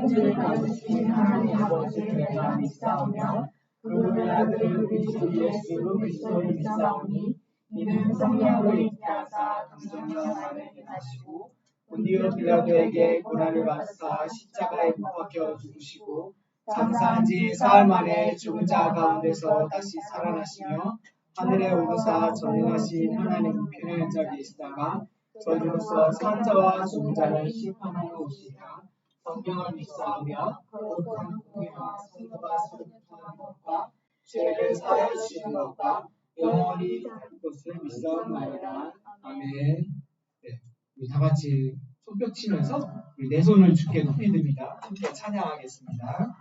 천지를 가지신 하나님 아버지를 내가 믿사오며 그분의 아들 그리스도 예수 그리스도를 믿사오니 이는 성령으로 있게 하사 당정령 안에 행하시고 본디오 빌라도에게 고난을 받사 십자가에 못 박혀 죽으시고 장사한 지 사흘 만에 죽은 자 가운데서 다시 살아나시며 하늘에 오르사 전능하신 하나님 우편의 자리에 있다가 저주로서 산자와 죽은 자를 심판하러 오시리라. 성경을 믿사오며 거룩한 공회와 성도가 소득하는 것과 죄를 사하여 주시는 것과 영원히 살 것을 믿사옵나이다. 아멘. 네, 우리 다 같이 손뼉 치면서 우리 내 손을 주께 높이 듭니다. 함께 찬양하겠습니다.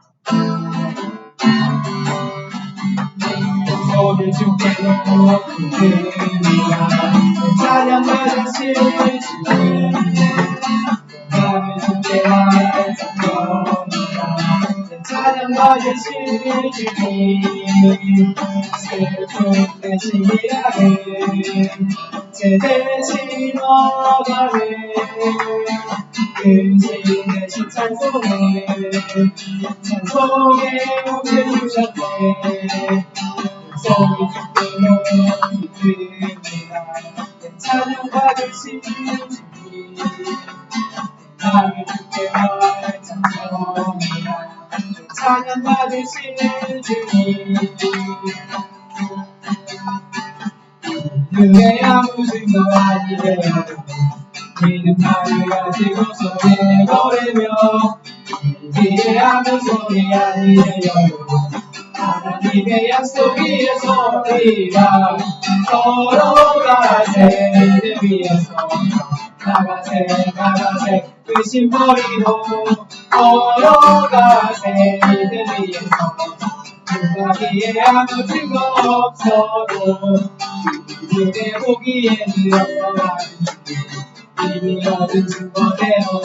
손을 주께 높이 듭니다. 찬양 받으실 주님 나를 주께 찬양합니다. 찬양 받으실 주님 슬픔 대신 미안해 제 대신 어가네 근심 대신 찬송해 찬송에 옷을 주셨네 손이 주께 드립니다. 찬양 받으신 주님 나를 주께 찬송합니다. 찬양 받으신 주님 그의 아무 증거 아니래요 믿음 나를 가지고서 내버리며 그의 아무 소리 아니래요 하나님의 약속 위에서 우리가 걸어가세 믿음 위에서 나가세 의심 버리고 걸어가세 믿음 위에서 누가기에 아무 증거 없어도 우리의 보기에는 없어가는 이미 얻은 증거대로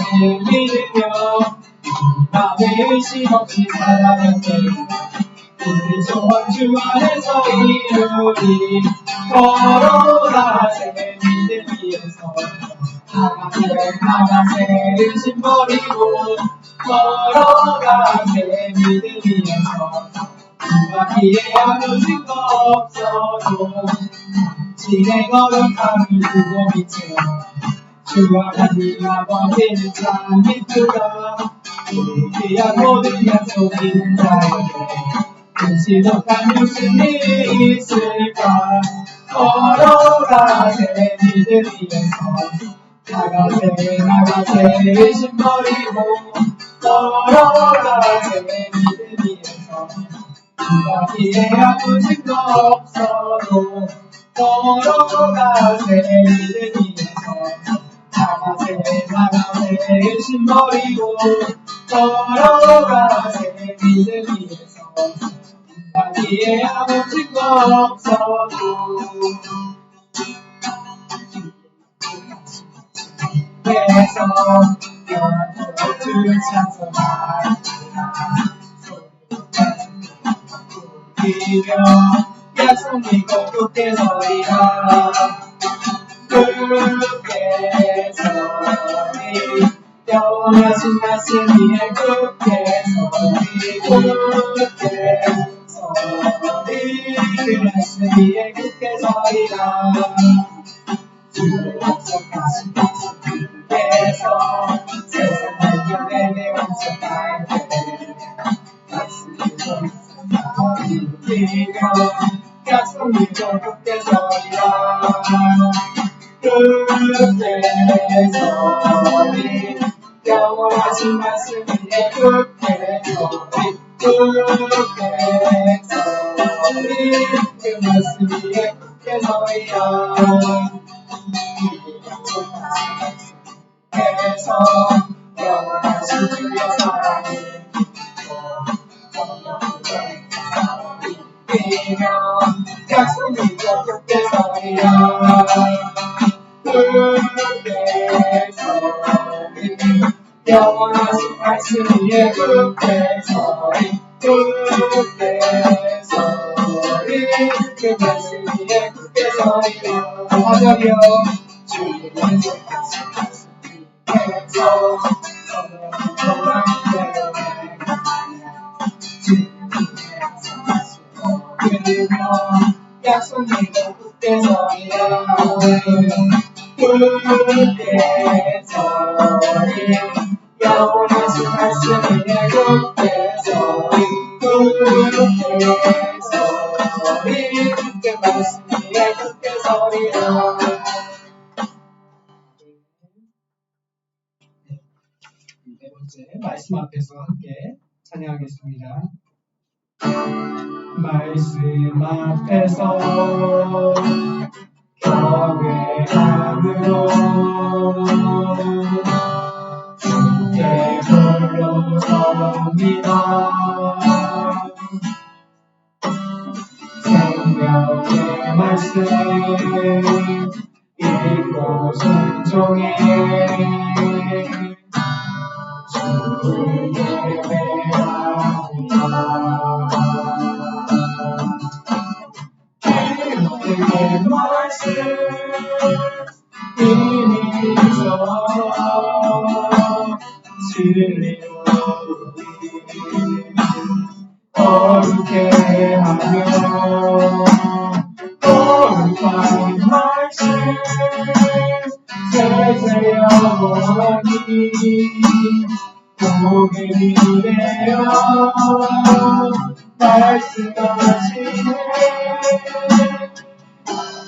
믿으며 남의 의심 없이 살아갔네 우리 소원 주 안에서 이루리 걸어가세 믿음 위에서 나가세 의심 버리고 걸어가세 믿음 위에서 누가기에 아무 증거 없어도 진의 거룩함을 두고 믿죠 주 하나님 아버지는 참 믿으라 우리 귀한 모든 약속 있는 자에게 근시독한 무슨 일이 있을까 걸어가세 믿음 위에서 나가세 의심 버리고 걸어가세 믿음 위에서 누가기에 아무 증거 없어도 걸어가세 믿음 위에서 나가세 의심 버리고 걸어가세 믿음 위에서 누가기에 아무 증거 없어도 그래서 영원토록 주를 찬송하리라 이며 약속 믿고 굳게 서리라 굳게 서리 영원하신 말씀 위에 굳게 서리 굳게 서리 그 말씀 위에 굳게 서리라 주를 약속하신 말씀 위에서 세상 발견에 완성할 때 말씀을 믿으며 약속 믿고 굳게 서리라 굳게 서리 영원하신 말씀 위에 굳게 서리 굳게 서리 그 말씀 위에 굳게 서리라 약속하신 말씀 위에서 영원하신 주의 사랑이 믿으며 약속 믿고 굳게 서리라 굳게 서리 영원하신 말씀 위에 굳게 서리 굳게 서리 그 말씀 위에 굳게 서리라 하자며 주의 약속하신 말씀 위에서 성령으로 약속 믿고 굳게 서리라 굳게 서리 영원한 수 말씀을 내 굳게 서리 굳게 서리 굳게 말씀 위에 굳게 서리라. 네 번째 말씀 앞에서 함께 찬양하겠습니다. 말씀 앞에서 경외함으로 주께 홀로 섭니다. 생명의 말씀 읽고 순종해 주를 예배합니다. 그의 말씀 이미 있어 진리로 거룩해 하며 거룩한 말씀 세세 영원히 복음이래요 말씀하시네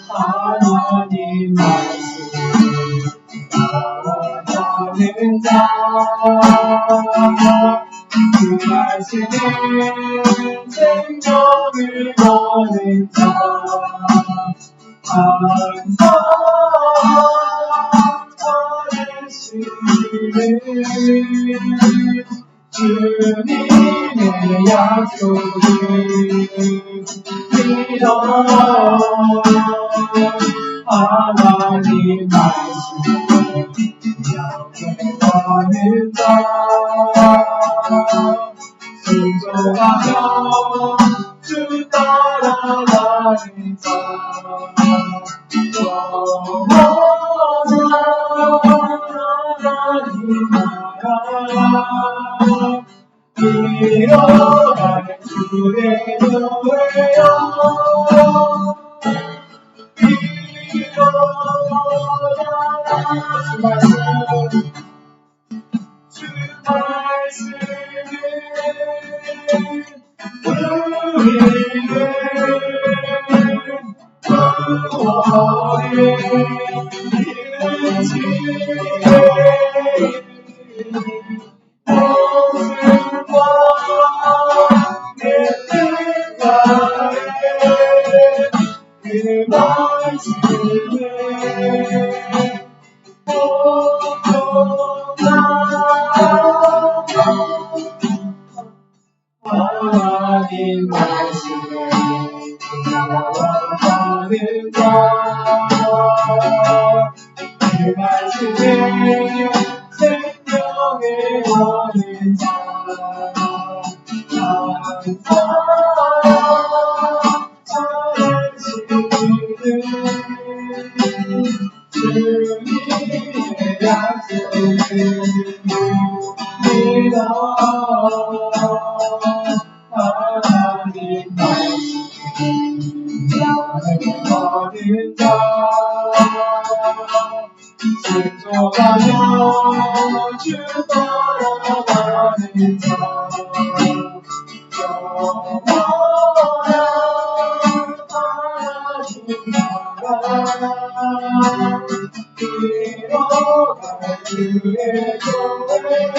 하나님 말씀 따라가는 자 그 말씀은 생명을 거는 자 항상 하시는 주님의 약속을 믿어 하나님 말씀을 영원하는 자 순종하며 주 따라가는 자 영원한 하나님 나라 일어날 주의 노래여 주 말씀은 우리를 구원을 이루지 모습과 내 뜻가에 그 말씀을 하나님 말씀을 영원하는 자 그 말씀을 생명을 거는 자 항상 잘하시는 주님의 약속을 믿어 하나님 말씀 영원한 자 순종하며 주 따라가는 자 영원한 하나님 나라 이뤄갈 주의 교회여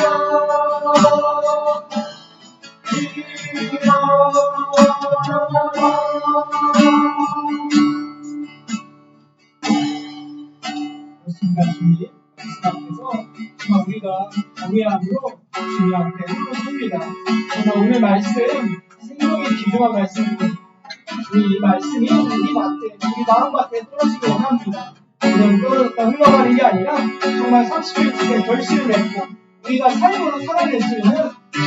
그렇습니다. 주님 말씀 앞에서 정말 우리가 경외함으로 주님 앞에 섭니다. 정말 오늘 말씀 생명이 귀중한 말씀입니다. 주님 이 말씀이 우리 마음 밭에 떨어지기 원합니다. 그냥 떨어졌다 흘러가는 게 아니라 정말 30일 동안 결심을 했고 우리가 삶으로 살아낼 수 있는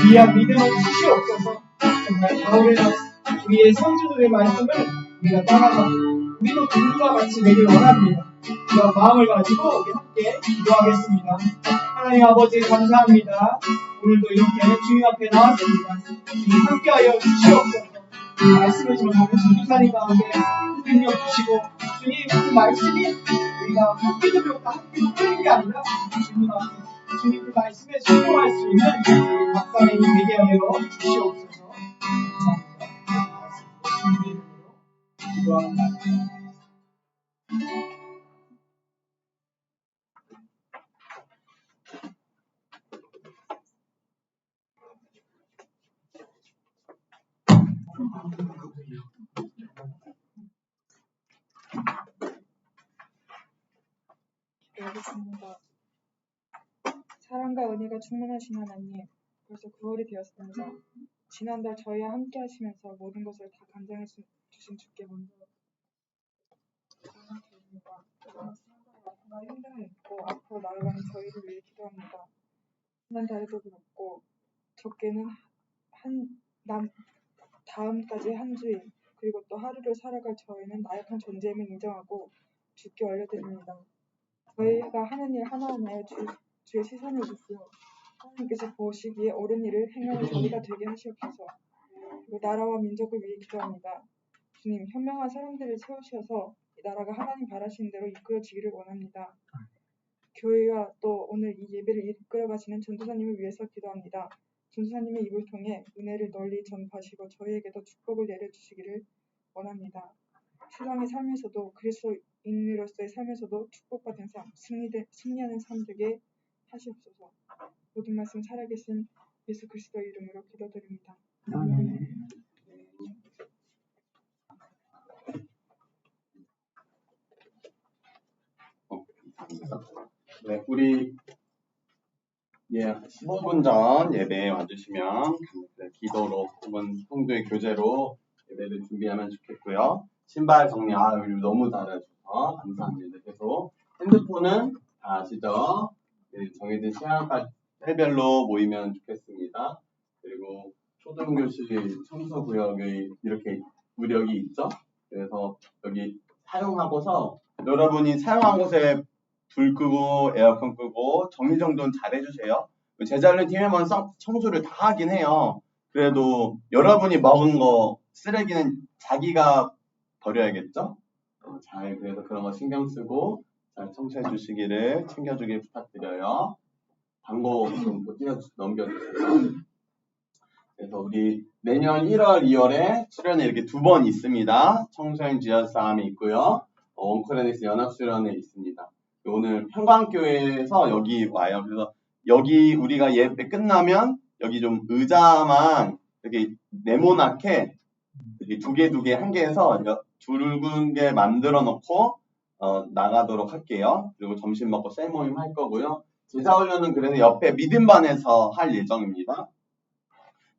귀한 믿음을 주시옵소서. 정말 바울이나 우리의 선지자들의 말씀을 우리가 따라가고 우리도 누구와 같이 되길 원합니다. 그런 마음을 가지고 우리 함께 기도하겠습니다. 하나님 아버지 감사합니다. 오늘도 이렇게 주님 앞에 나왔습니다. 주님 함께하여 주시옵소서. 말씀을 전하고 전도사님 가운데 능력 주시고 주님 그 말씀이 우리가 학교도 배웠다 학교도 틀린 게 아니라 주님 앞에 주님 그 말씀에 순종할 수 있는 우리 박사님이 되게 하여 주시옵소서. 감사합니다. 말씀 주님의 이름으로 기도합니다. 기도하겠습니다. 사랑과 은혜가 충만하신 하나님, 벌써 9월이 되었습니다. 지난달 저희와 함께 하시면서 모든 것을 다 감당해 주신 주께 먼저 감사드립니다. 정말 힘듦을 잊고 앞으로 나아가는 저희를 위해 기도합니다. 지난달에도 그렇고 적게는 다음까지 한 주일 그리고 또 하루를 살아갈 저희는 나약한 존재임을 인정하고 주께 올려드립니다. 저희가 하는 일 하나하나에 주의 시선을 두시어 하나님께서 보시기에 옳은 일을 행하는 저희가 되게 하시옵소서. 그리고 나라와 민족을 위해 기도합니다. 주님, 현명한 사람들을 세우셔서 이 나라가 하나님 바라시는 대로 이끌어지기를 원합니다. 교회와 또 오늘 이 예배를 이끌어가시는 전도사님을 위해서 기도합니다. 전도사님의 입을 통해 은혜를 널리 전파하시고 저희에게도 축복을 내려주시기를 원합니다. 세상의 삶에서도 그리스도인으로서의 삶에서도 축복받은 삶, 승리하는 삶 되게 하시옵소서. 모든 말씀 살아계신 예수 그리스도의 이름으로 기도드립니다. 네, 우리 15분 전 예배에 와주시면 기도로 혹은 성도의 교제로 예배를 준비하면 좋겠고요. 신발 정리 우리 너무 잘해주셔서 감사합니다. 계속 핸드폰은 다 아시죠? 네, 정해진 시간별로 모이면 좋겠습니다. 그리고 초등교실 청소구역에 이렇게 구역이 있죠? 그래서 여기 사용하고서 여러분이 사용한 곳에 불 끄고 에어컨 끄고 정리정돈 잘 해주세요. 제자훈련 팀에만 청소를 다 하긴 해요. 그래도 여러분이 먹은 거 쓰레기는 자기가 버려야겠죠? 그래서 그런 거 신경 쓰고 잘 청소해 주시기를 챙겨주길 부탁드려요. 광고 좀 넘겨주세요. 그래서 우리 내년 1월, 2월에 수련회 이렇게 2번 있습니다. 청소년 지하싸움이 있고요. 원크레닉스 연합수련회 있습니다. 오늘 평강교회에서 여기 와요. 그래서 여기 우리가 예배 끝나면 여기 좀 의자만 이렇게 네모나게 이렇게 두 개, 한 개 해서 둥근 게 만들어 놓고 나가도록 할게요. 그리고 점심 먹고 셀모임 할 거고요. 제자훈련은 그래서 옆에 믿음반에서 할 예정입니다.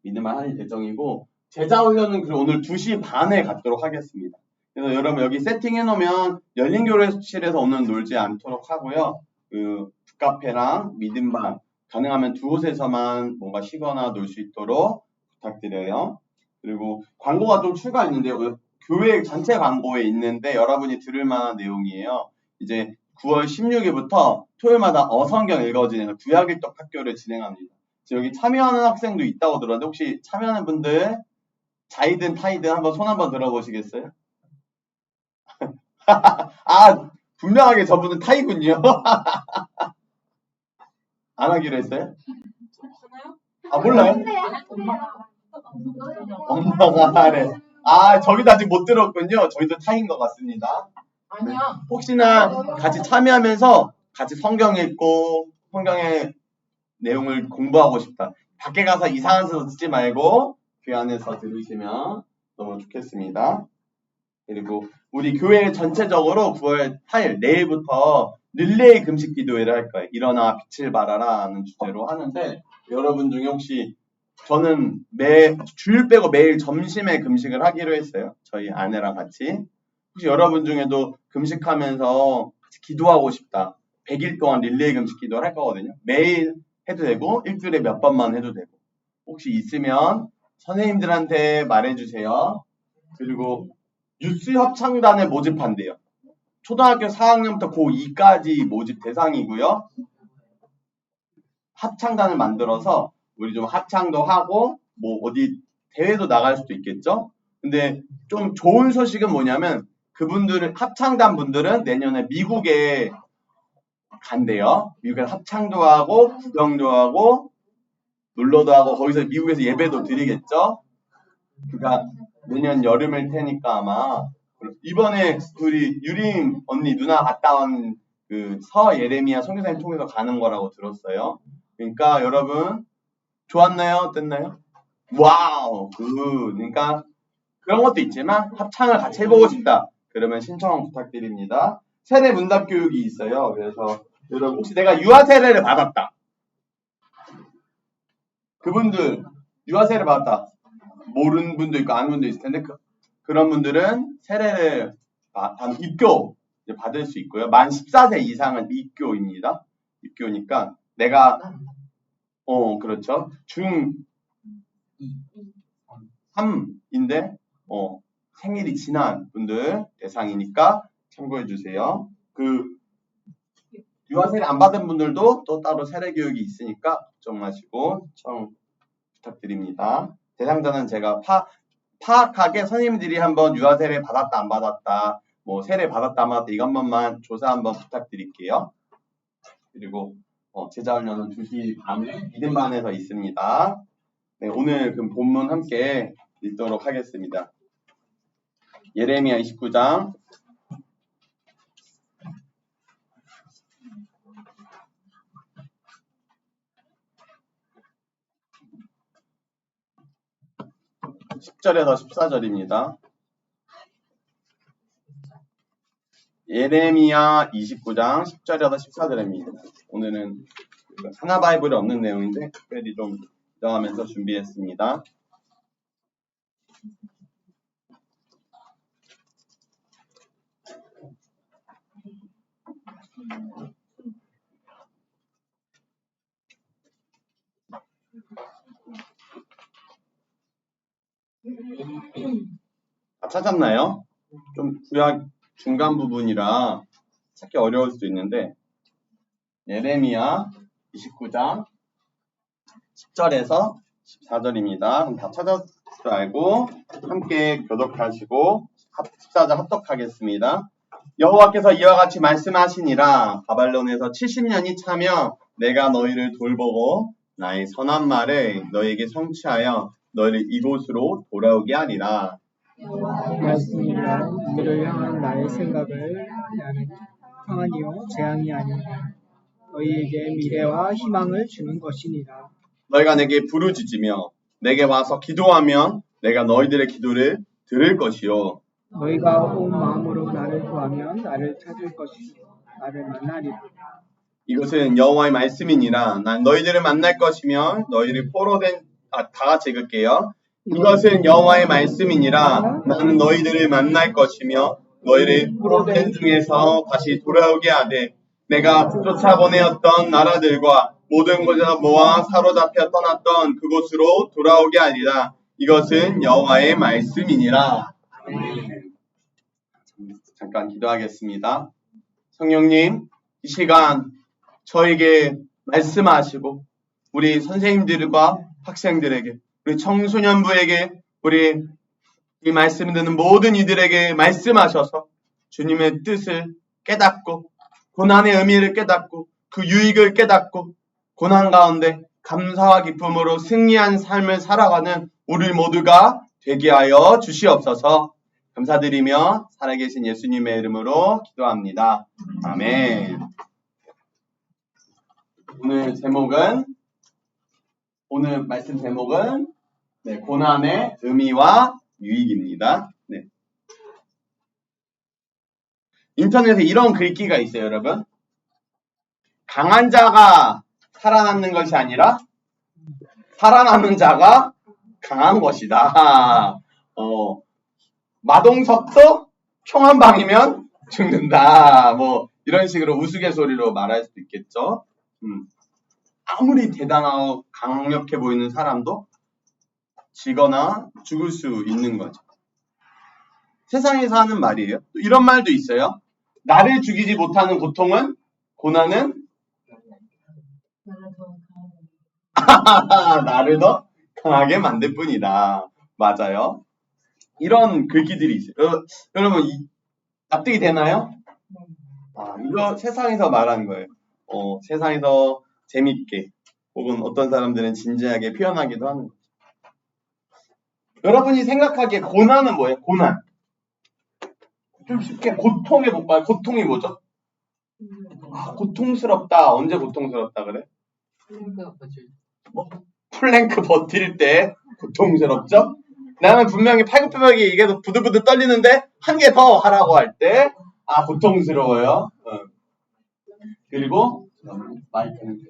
믿음반 할 예정이고 제자훈련은 그리고 오늘 2시 반에 갖도록 하겠습니다. 그래서 여러분 여기 세팅해 놓으면 열린교회실에서 오늘 놀지 않도록 하고요. 그 북카페랑 믿음반 가능하면 두 곳에서만 뭔가 쉬거나 놀 수 있도록 부탁드려요. 그리고 광고가 좀 추가했는데요. 교회 전체 광고에 있는데 여러분이 들을 만한 내용이에요. 이제 9월 16일부터 토요일마다 어성경 읽어지는 구약일독 학교를 진행합니다. 여기 참여하는 학생도 있다고 들었는데 혹시 참여하는 분들 자이든 타이든 한번 손 한번 들어보시겠어요? 분명하게 저분은 타이군요. 안 하기로 했어요? 몰라요? 엄마가 하래. 저기도 아직 못 들었군요. 저희도 타인 것 같습니다. 아니요. 혹시나 같이 참여하면서 같이 성경 읽고 성경의 내용을 공부하고 싶다. 밖에 가서 이상한 소리 듣지 말고 교회 안에서 들으시면 너무 좋겠습니다. 그리고 우리 교회 전체적으로 9월 8일 내일부터 릴레이 금식 기도회를 할 거예요. 일어나 빛을 발하라 하는 주제로 하는데 여러분 중에 혹시 저는 주일 빼고 매일 점심에 금식을 하기로 했어요. 저희 아내랑 같이. 혹시 여러분 중에도 금식하면서 같이 기도하고 싶다. 100일 동안 릴레이 금식 기도를 할 거거든요. 매일 해도 되고 일주일에 몇 번만 해도 되고 혹시 있으면 선생님들한테 말해주세요. 그리고 유스 협창단을 모집한대요. 초등학교 4학년부터 고2까지 모집 대상이고요. 합창단을 만들어서 우리 좀 합창도 하고 뭐 어디 대회도 나갈 수도 있겠죠. 근데 좀 좋은 소식은 뭐냐면 그분들은 합창단 분들은 내년에 미국에 간대요. 미국에 합창도 하고 구경도 하고 놀러도 하고 거기서 미국에서 예배도 드리겠죠. 그러니까 내년 여름일 테니까 아마 이번에 우리 유림 언니 누나 갔다 온 그 서 예레미야 선교사님 통해서 가는 거라고 들었어요. 그러니까 여러분 좋았나요? 어땠나요? 와우 그러니까 그런 것도 있지만 합창을 같이 해보고 싶다. 그러면 신청 부탁드립니다. 세례 문답 교육이 있어요. 그래서 여러분 혹시 내가 유아 세례를 받았다. 그분들 유아 세례 받았다. 모르는 분도 있고 아는 분도 있을 텐데 그런 분들은 세례를 입교 받을 수 있고요. 만 14세 이상은 입교입니다. 입교니까 내가 그렇죠. 중 3인데 생일이 지난 분들 대상이니까 참고해 주세요. 그 유아 세례 안 받은 분들도 또 따로 세례 교육이 있으니까 걱정 마시고 신청 부탁드립니다. 대상자는 제가 파악하게 선생님들이 한번 유아 세례 받았다 안 받았다 뭐 세례 받았다 안 받았다 이것 한번만 조사 한번 부탁드릴게요. 그리고 제자훈련은 2시 반에 믿음반에서 있습니다. 네, 오늘 그 본문 함께 읽도록 하겠습니다. 예레미야 29장 10절에서 14절입니다. 예레미야 29장 10절에서 14절입니다. 오늘은 하나바이블에 없는 내용인데 특별히 좀 정하면서 준비했습니다. 다 찾았나요? 좀 구약 중간 부분이라 찾기 어려울 수도 있는데 예레미야 29장 10절에서 14절입니다. 그럼 다 찾았을 줄 알고 함께 교독하시고 14절 합독하겠습니다. 여호와께서 이와 같이 말씀하시니라 바벨론에서 70년이 차며 내가 너희를 돌보고 나의 선한 말을 너희에게 성취하여 너희를 이곳으로 돌아오게 하리라. 말씀이란 이들을 향한 나의 생각을 나는 평안이요 재앙이 아니라 너희에게 미래와 희망을 주는 것이니라. 너희가 내게 부르짖으며 내게 와서 기도하면 내가 너희들의 기도를 들을 것이요 너희가 온 마음으로 나를 구하면 나를 찾을 것이요 나를 만나리라. 이것은 여호와의 말씀이니라. 난 너희들을 만날 것이며 너희를 다 같이 읽을게요. 이것은 여호와의 말씀이니라. 나는 너희들을 만날 것이며 너희를 포로된 중에서 다시 돌아오게 하되 내가 쫓아보내었던 나라들과 모든 곳에서 모아 사로잡혀 떠났던 그곳으로 돌아오게 하리라. 이것은 여호와의 말씀이니라. 잠깐 기도하겠습니다. 성령님, 이 시간 저에게 말씀하시고 우리 선생님들과 학생들에게 우리 청소년부에게 우리 이 말씀 듣는 모든 이들에게 말씀하셔서 주님의 뜻을 깨닫고 고난의 의미를 깨닫고 그 유익을 깨닫고 고난 가운데 감사와 기쁨으로 승리한 삶을 살아가는 우리 모두가 되게 하여 주시옵소서. 감사드리며 살아계신 예수님의 이름으로 기도합니다. 아멘. 오늘 말씀 제목은 고난의 의미와 유익입니다. 네. 인터넷에 이런 글귀가 있어요, 여러분. 강한 자가 살아남는 것이 아니라 살아남는 자가 강한 것이다. 마동석도 총 한 방이면 죽는다. 뭐 이런 식으로 우스갯소리로 말할 수도 있겠죠. 아무리 대단하고 강력해 보이는 사람도 지거나 죽을 수 있는 거죠. 세상에서 하는 말이에요. 또 이런 말도 있어요. 나를 죽이지 못하는 고난은 나를 더 강하게 만들 뿐이다. 맞아요. 이런 글귀들이 있어요. 여러분 납득이 되나요? 이거 세상에서 말하는 거예요. 세상에서 재밌게 혹은 어떤 사람들은 진지하게 표현하기도 하는 거죠. 여러분이 생각하기에 고난은 뭐예요? 고난. 좀 쉽게 고통해 볼까요? 고통이 뭐죠? 고통스럽다. 언제 고통스럽다 그래? 플랭크 버틸 때 고통스럽죠? 나는 분명히 팔굽혀펴기 이게 부들부들 떨리는데 한 개 더 하라고 할 때 고통스러워요. 그리고 마이크는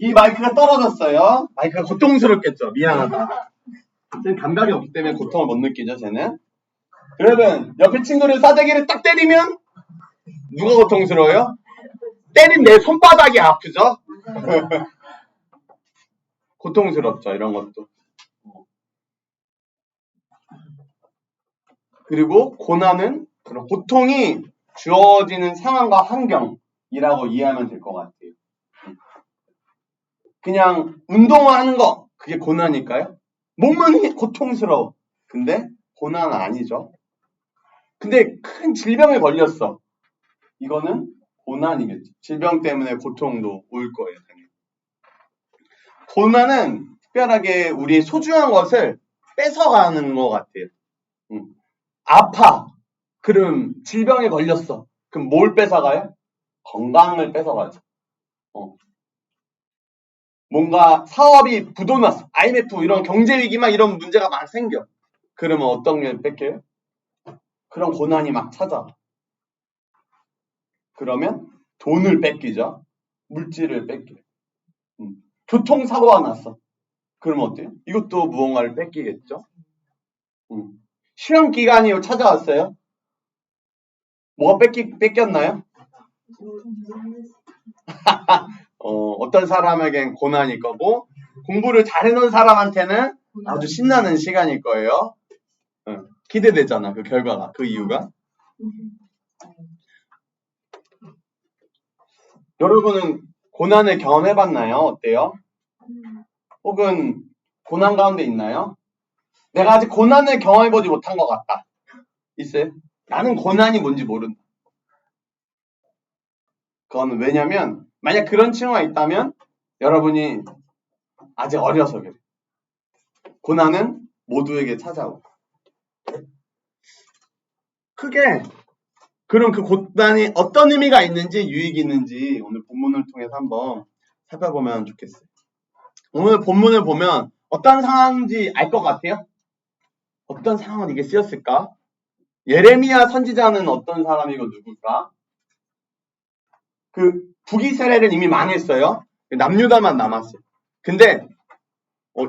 이 마이크가 떨어졌어요. 마이크가 고통스럽겠죠. 미안하다. 쟤는 감각이 없기 때문에 고통을 못 느끼죠. 쟤는. 여러분 옆에 친구를 싸대기를 딱 때리면 누가 고통스러워요? 때린 내 손바닥이 아프죠? 고통스럽죠. 이런 것도. 그리고 고난은 그런 고통이 주어지는 상황과 환경이라고 이해하면 될 것 같아요. 그냥 운동하는 거 그게 고난일까요? 몸은 고통스러워. 근데 고난은 아니죠. 근데 큰 질병에 걸렸어. 이거는 고난이겠죠. 질병 때문에 고통도 올 거예요. 당연히. 고난은 특별하게 우리 소중한 것을 뺏어가는 것 같아요. 아파. 그럼 질병에 걸렸어. 그럼 뭘 뺏어가요? 건강을 뺏어가죠. 뭔가 사업이 부도났어. IMF 이런 경제위기만 이런 문제가 막 생겨. 그러면 어떤 게 뺏겨요? 그런 고난이 막 찾아. 그러면 돈을 뺏기죠. 물질을 뺏겨요. 교통사고가 났어. 그러면 어때요? 이것도 무언가를 뺏기겠죠. 시험 기간이 찾아왔어요. 뭐가 뺏겼나요? 어떤 사람에겐 고난일 거고 공부를 잘해놓은 사람한테는 아주 신나는 시간일 거예요. 기대되잖아. 그 결과가. 그 이유가. 여러분은 고난을 경험해봤나요? 어때요? 혹은 고난 가운데 있나요? 내가 아직 고난을 경험해보지 못한 것 같다. 있어요? 나는 고난이 뭔지 모른다. 그건 왜냐면 만약 그런 친구가 있다면 여러분이 아직 어려서 그래. 고난은 모두에게 찾아오고. 크게 그럼 그 고난이 어떤 의미가 있는지 유익이 있는지 오늘 본문을 통해서 한번 살펴보면 좋겠어요. 오늘 본문을 보면 어떤 상황인지 알 것 같아요? 어떤 상황은 이게 쓰였을까? 예레미야 선지자는 어떤 사람이고 누굴까? 그 북이스라엘은 이미 망했어요. 남유다만 남았어요. 근데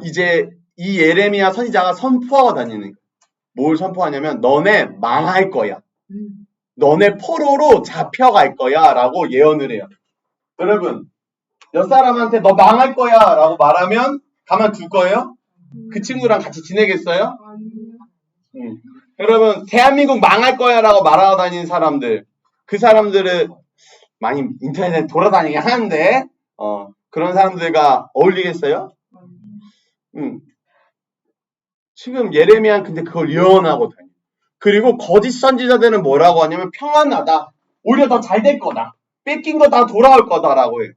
이제 이 예레미야 선지자가 선포하고 다니는 거예요. 뭘 선포하냐면 너네 망할 거야. 너네 포로로 잡혀갈 거야 라고 예언을 해요. 여러분 몇 사람한테 너 망할 거야 라고 말하면 가만둘 거예요? 그 친구랑 같이 지내겠어요? 여러분 대한민국 망할 거야 라고 말하고 다니는 사람들 그 사람들은 많이 인터넷에 돌아다니긴 하는데 그런 사람들과 어울리겠어요? 지금 예레미야는 근데 그걸 예언하고 다녀요. 그리고 거짓 선지자들은 뭐라고 하냐면 평안하다. 오히려 더 잘 될 거다. 뺏긴 거 다 돌아올 거다라고 해요.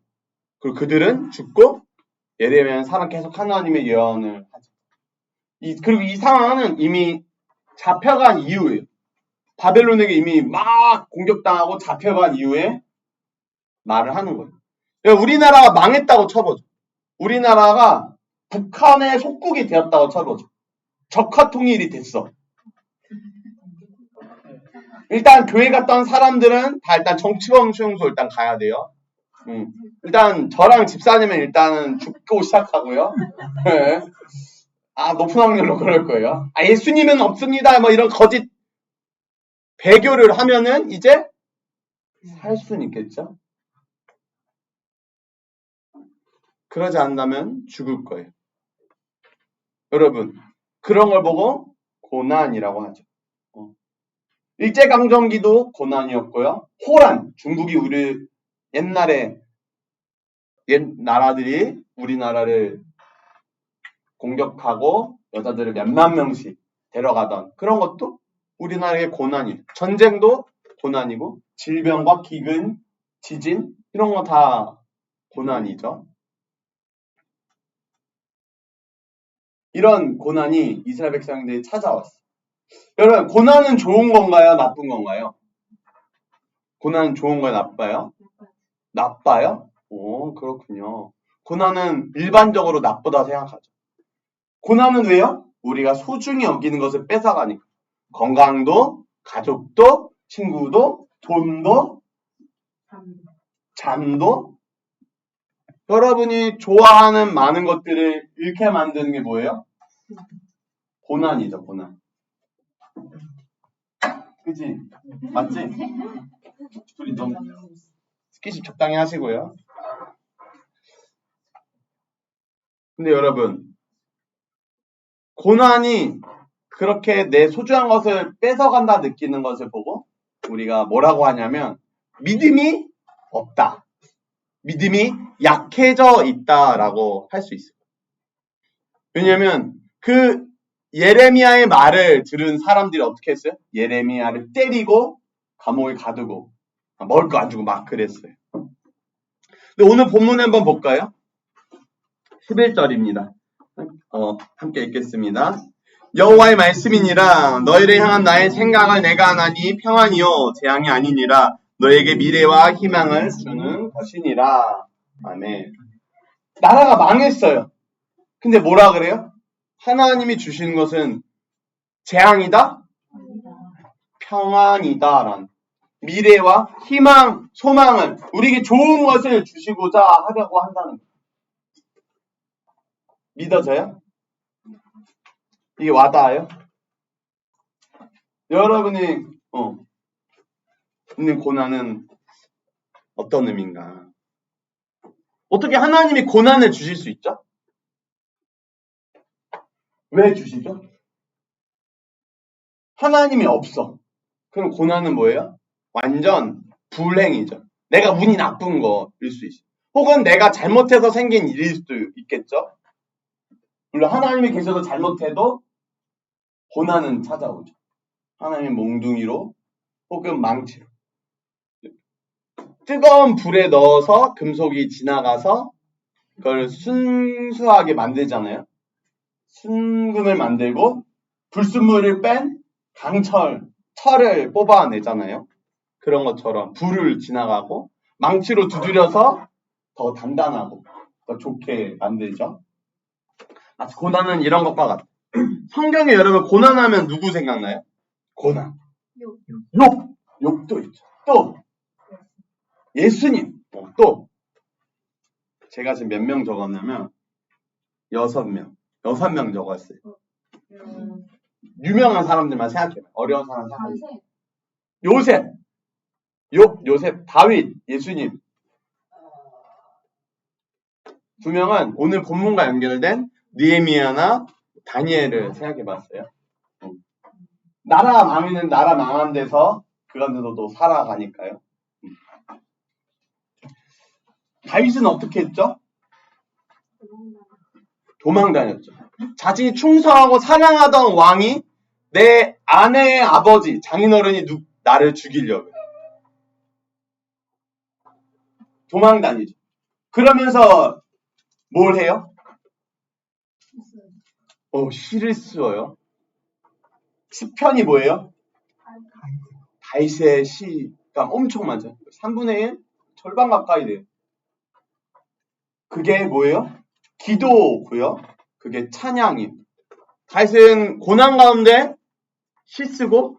그리고 그들은 죽고 예레미야는 살아 계속 하나님의 예언을 하죠. 그리고 이 상황은 이미 잡혀간 이후에요. 바벨론에게 이미 막 공격당하고 잡혀간 이후에 말을 하는 거예요. 그러니까 우리나라가 망했다고 쳐보죠. 우리나라가 북한의 속국이 되었다고 쳐보죠. 적화 통일이 됐어. 일단 교회 갔던 사람들은 다 일단 정치범 수용소 일단 가야 돼요. 일단 저랑 집사님은 일단은 죽고 시작하고요. 네. 높은 확률로 그럴 거예요. 예수님은 없습니다. 뭐 이런 거짓 배교를 하면은 이제 살 수는 있겠죠. 그러지 않는다면 죽을 거예요. 여러분 그런 걸 보고 고난이라고 하죠. 일제강점기도 고난이었고요. 호란 중국이 우리 옛날에 옛 나라들이 우리나라를 공격하고 여자들을 몇만 명씩 데려가던 그런 것도 우리나라의 고난이에요. 전쟁도 고난이고 질병과 기근, 지진 이런 거 다 고난이죠. 이런 고난이 이스라엘 백성들이 찾아왔어. 여러분, 고난은 좋은 건가요? 나쁜 건가요? 고난은 좋은 거예요? 나빠요? 나빠요? 오, 그렇군요. 고난은 일반적으로 나쁘다 생각하죠. 고난은 왜요? 우리가 소중히 여기는 것을 뺏어가니까. 건강도, 가족도, 친구도, 돈도, 잠도. 여러분이 좋아하는 많은 것들을 잃게 만드는 게 뭐예요? 고난이죠, 고난. 그치? 맞지? 우리 좀 스킨십 적당히 하시고요. 근데 여러분, 고난이 그렇게 내 소중한 것을 뺏어간다 느끼는 것을 보고 우리가 뭐라고 하냐면 믿음이 없다. 믿음이 약해져 있다라고 할 수 있어요. 왜냐면 그 예레미야의 말을 들은 사람들이 어떻게 했어요? 예레미야를 때리고 감옥에 가두고 먹을 거 안 주고 막 그랬어요. 근데 오늘 본문에 한번 볼까요? 11절입니다. 함께 읽겠습니다. 여호와의 말씀이니라 너희를 향한 나의 생각을 내가 하나니 평안이요 재앙이 아니니라 너에게 미래와 희망을 주는 것이니라. 아멘. 나라가 망했어요. 근데 뭐라 그래요? 하나님이 주시는 것은 재앙이다? 평안이다라는 미래와 희망, 소망을 우리에게 좋은 것을 주시고자 하려고 한다는 거예요. 믿어져요? 이게 와닿아요? 여러분이 있는 고난은 어떤 의미인가? 어떻게 하나님이 고난을 주실 수 있죠? 왜 주시죠? 하나님이 없어. 그럼 고난은 뭐예요? 완전 불행이죠. 내가 운이 나쁜 거일 수 있어요. 혹은 내가 잘못해서 생긴 일일 수도 있겠죠. 물론 하나님이 계셔도 잘못해도 고난은 찾아오죠. 하나님의 몽둥이로 혹은 망치로. 뜨거운 불에 넣어서 금속이 지나가서 그걸 순수하게 만들잖아요. 순금을 만들고 불순물을 뺀 철을 뽑아내잖아요. 그런 것처럼 불을 지나가고 망치로 두드려서 더 단단하고 더 좋게 만들죠. 고난은 이런 것과 같아요. 성경에 여러분 고난하면 누구 생각나요? 고난. 욕도 있죠. 또 예수님. 또 제가 지금 몇 명 적었냐면 6명. 6명 적었어요. 유명한 사람들만 생각해봐요. 어려운 사람 생각해봐요. 요셉, 다윗, 예수님. 2명은 오늘 본문과 연결된 느헤미야나 다니엘을 생각해봤어요. 나라 망하면 나라 망한 데서 그 가운데서도 살아가니까요. 다윗은 어떻게 했죠? 도망다녔죠. 자신이 충성하고 사랑하던 왕이 내 아내의 아버지 장인어른이 나를 죽이려고 도망다니죠. 그러면서 뭘 해요? 시를 써요. 시편이 뭐예요? 다윗의 시가 엄청 많죠. 3분의 1? 절반 가까이 돼요. 그게 뭐예요? 기도고요. 그게 찬양이에요. 다윗은 고난 가운데 시 쓰고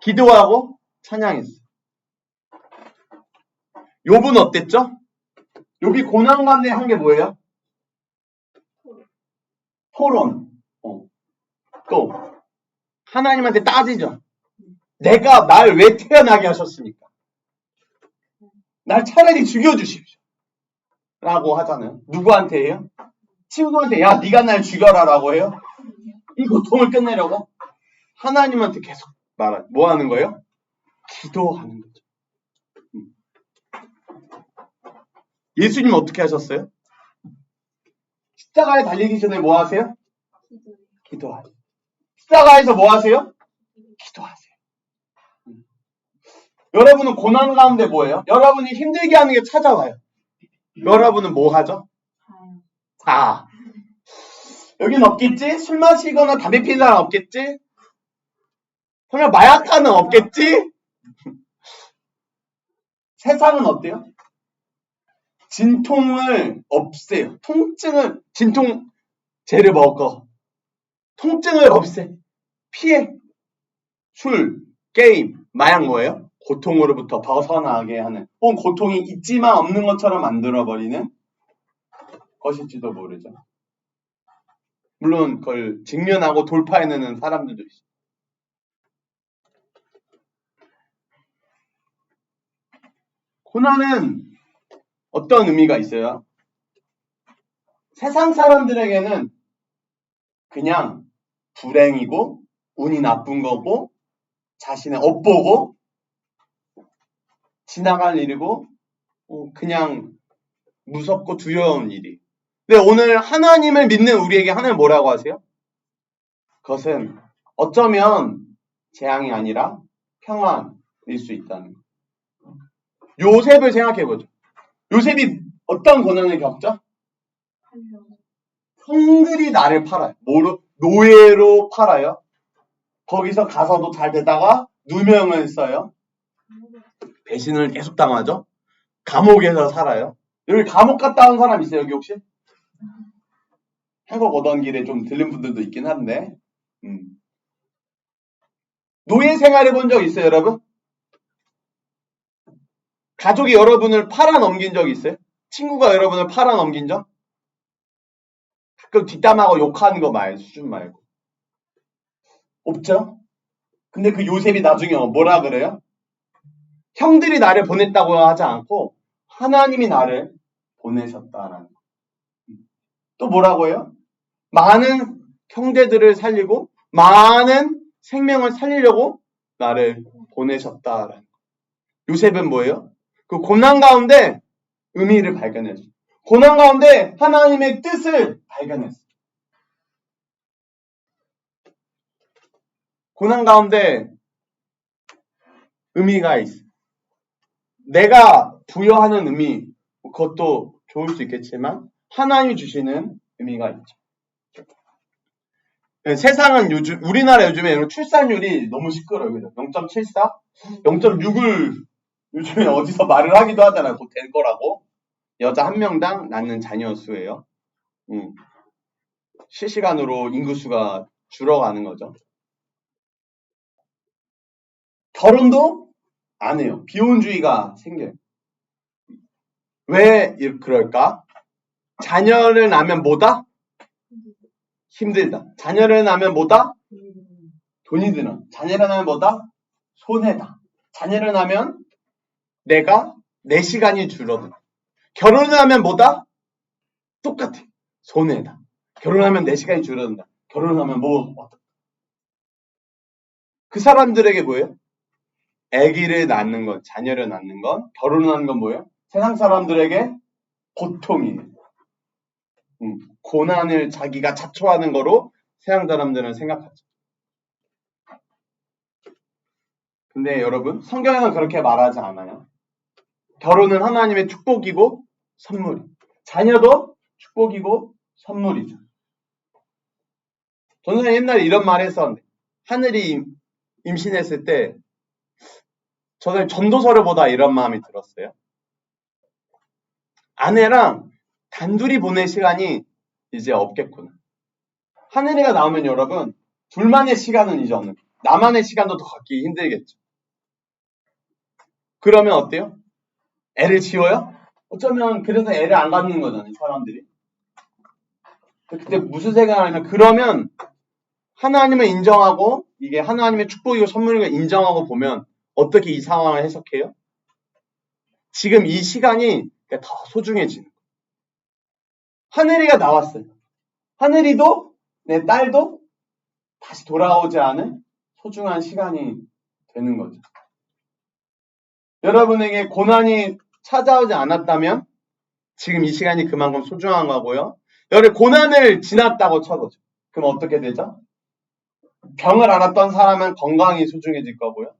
기도하고 찬양했어요. 욥은 어땠죠? 욥이 고난 가운데 한 게 뭐예요? 토론. 또 하나님한테 따지죠. 내가 날 왜 태어나게 하셨습니까? 날 차라리 죽여주십시오. 라고 하잖아요. 누구한테 해요? 친구한테 야 네가 날 죽여라라고 해요? 이 고통을 끝내려고? 하나님한테 계속 뭐 하는 거예요? 기도하는 거죠. 예수님 어떻게 하셨어요? 십자가에 달리기 전에 뭐 하세요? 기도하세요. 십자가에서 뭐 하세요? 기도하세요. 여러분은 고난 가운데 뭐예요? 여러분이 힘들게 하는 게 찾아와요. 여러분은 뭐 하죠? 여긴 없겠지? 술 마시거나 담배 피는 사람 없겠지? 설마 마약하는 없겠지? 세상은 어때요? 진통을 없애요. 진통제를 먹어. 통증을 없애. 피해. 술, 게임, 마약 뭐예요? 고통으로부터 벗어나게 하는, 혹은 고통이 있지만 없는 것처럼 만들어버리는 것일지도 모르죠. 물론 그걸 직면하고 돌파해내는 사람들도 있어요. 고난은 어떤 의미가 있어요? 세상 사람들에게는 그냥 불행이고 운이 나쁜 거고 자신의 업보고 지나갈 일이고 그냥 무섭고 두려운 일이. 근데 오늘 하나님을 믿는 우리에게 하나님 뭐라고 하세요? 그것은 어쩌면 재앙이 아니라 평안일 수 있다는 거. 요셉을 생각해보죠. 요셉이 어떤 고난을 겪죠? 형들이 나를 팔아요. 노예로 팔아요. 거기서 가서도 잘 되다가 누명을 써요. 배신을 계속 당하죠. 감옥에서 살아요. 여기 감옥 갔다 온 사람 있어요? 여기 혹시? 행복 오던 길에 좀 들린 분들도 있긴 한데 노예 생활해 본 적 있어요, 여러분? 가족이 여러분을 팔아넘긴 적 있어요? 친구가 여러분을 팔아넘긴 적? 가끔 뒷담하고 욕하는 거 수준 말고. 없죠? 근데 그 요셉이 나중에 뭐라 그래요? 형들이 나를 보냈다고 하지 않고 하나님이 나를 보내셨다라는 거. 또 뭐라고 해요? 많은 형제들을 살리고 많은 생명을 살리려고 나를 보내셨다라는 거. 요셉은 뭐예요? 그 고난 가운데 의미를 발견했어요. 고난 가운데 하나님의 뜻을 발견했어요. 고난 가운데 의미가 있어요. 내가 부여하는 의미, 그것도 좋을 수 있겠지만 하나님이 주시는 의미가 있죠. 세상은 우리나라 요즘에 출산율이 너무 시끄러워요. 0.74? 0.6을 요즘에 어디서 말을 하기도 하잖아요. 곧 될 거라고. 여자 한 명당 낳는 자녀 수예요. 실시간으로 인구수가 줄어가는 거죠. 결혼도 안 해요. 비혼주의가 생겨요. 왜 그럴까? 자녀를 낳으면 뭐다? 힘들다. 자녀를 낳으면 뭐다? 돈이 드나. 자녀를 낳으면 뭐다? 손해다. 자녀를 낳으면 내 시간이 줄어든다. 결혼을 하면 뭐다? 똑같아. 손해다. 결혼하면 내 시간이 줄어든다. 결혼하면 그 사람들에게 뭐예요? 아기를 낳는 것, 자녀를 낳는 것, 결혼하는 건 뭐예요? 세상 사람들에게 고통이에요. 고난을 자기가 자초하는 거로 세상 사람들은 생각하죠. 근데 여러분, 성경에는 그렇게 말하지 않아요. 결혼은 하나님의 축복이고 선물. 자녀도 축복이고 선물이죠. 저는 옛날에 이런 말 했었는데, 하늘이 임신했을 때 저는 전도서를 보다 이런 마음이 들었어요. 아내랑 단둘이 보낼 시간이 이제 없겠구나. 하늘이가 나오면 여러분, 둘만의 시간은 이제 없는, 나만의 시간도 더 갖기 힘들겠죠. 그러면 어때요? 애를 지워요? 어쩌면 그래서 애를 안 갖는 거잖아요, 사람들이. 그때 무슨 생각을 하냐면, 그러면 하나님을 인정하고 이게 하나님의 축복이고 선물이고 인정하고 보면 어떻게 이 상황을 해석해요? 지금 이 시간이 더 소중해지는 거예요. 하늘이가 나왔어요. 하늘이도 내 딸도 다시 돌아오지 않은 소중한 시간이 되는 거죠. 여러분에게 고난이 찾아오지 않았다면 지금 이 시간이 그만큼 소중한 거고요. 여러분 고난을 지났다고 쳐보죠. 그럼 어떻게 되죠? 병을 앓았던 사람은 건강이 소중해질 거고요.